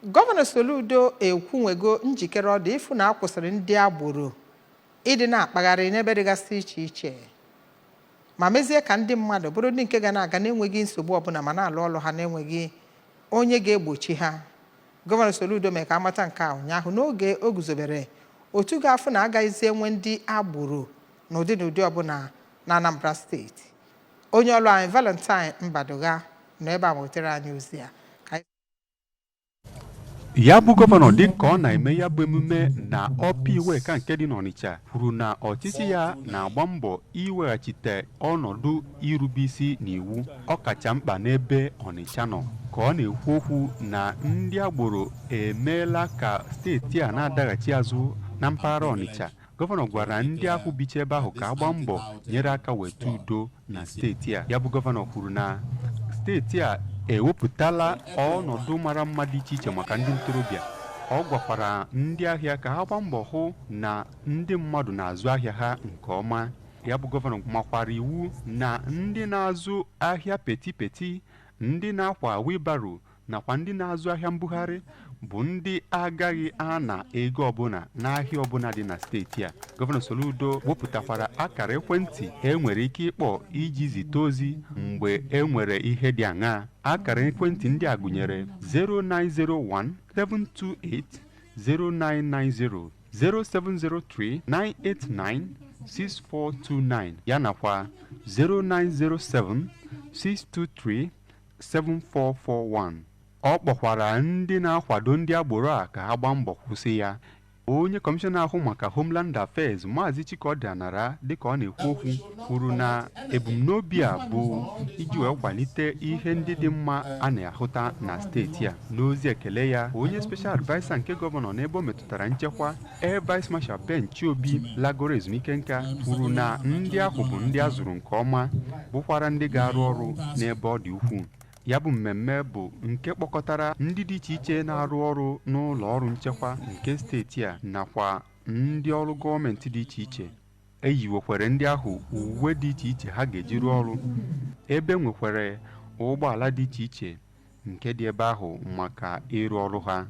Gọvanọ Soludo ekwunwego njikere ọ dị ịfụ na akwụsịrị ndị agboro ịdị na-akpagharị n'ebe dịgasị iche iche ma mezie ka ndị mmadụ bụrụ ndị nke ga na-aga n'enweghị nsogbu ọbụla ma na-alụ ọlụ ha n'enweghị onye ga-egbochi ha. Gọvanọ Soludo mee ka amata nke a ụnyaahụ n'oge o guzobere otu ga-afụ na agaghịzi enwe ndị agboro n'ụdị n'ụdị ọbụla na Anambra steeti. Onye ọlụ anyị Valentine Mbadoga nọ ebe a wetara anyị ozi a. Ya bụ gọvanọ dị ka ọ na-eme ya bụ emume na ọpa iwe ka nke dị n'Ọnịcha kwuru na ọchịchị ya na-agba mbọ iweghachite ọnọdụ irube isi n'iwu ọkacha mkpa n'ebe Ọnịcha nọ. Ka ọ na-ekwu okwu na ndị agboro emeela ka steeti a na-adaghachi azụ na mpaghara Ọnịcha, gọvanọ gwara ndị ahụ bicha ebe ahụ ka agba mbọ nyere aka weta udo na steeti a. Ya bụ gọvanọ kwuru na steeti a ewepụtala ọnọdụ mara mma dị iche iche maka ndị ntorobịa. Ọ gwakwara ndị ahịa ka ha gbaa mbọ hụ na ndị mmadụ na-azụ ahịa ha nke ọma. Ya bụ gọvanọ makwara iwu na ndị na-azụ ahịa peti, ndị na-akwa wibaro nakwa ndị na-azụ ahịa mbugharị bụ ndị agaghị ana ego ọbụla n'ahịa ọbụla dị na steeti a. Gọvanọ Soludo wepụtakwara akara ekwentị enwere ike ịkpọ iji zite ozi mgbe enwere ihe dị aṅaa. Akara ekwentị ndị a gụnyere 0901 728 0990, 0703 989 6429 ya nakwa 0907 623 7441. Ọ kpọkwara ndị na-akwado ndị agboro a ka ha gbaa mbọ kwụsị ya. Onye kọmishọna ahụ maka Homeland Affairs Maazị Chikọdịanara dịka ọ na-ekwu okwu kwuru na ebumnobi a bụ iji wee kwalite ihe ndị dị mma a na-ahụta na steeti a. N'ozi ekele ya, onye special advisor nke gọvanọ n'ebe o metụtara nchekwa Air Vice Marshal Ben Chiobi lagoro ezumike nka kwuru na ndị ahụ bụ ndị a zụrụ nke ọma bụkwara ndị ga-arụ ọrụ n'ebe ọ dị ukwuu. Ya bụ mmemme bụ nke kpọkọtara ndị dị iche iche na-arụ ọrụ n'ụlọ ọrụ nchekwa nke steeti a nakwa ndị ọrụ gọọmenti dị iche iche. Eyiwekwere ndị ahụ uwe dị iche iche ha ga-eji rụọ ọrụ, ebe nwekwara ụgbọala dị iche iche nke dị ebe ahụ maka ịrụ ọrụ ha.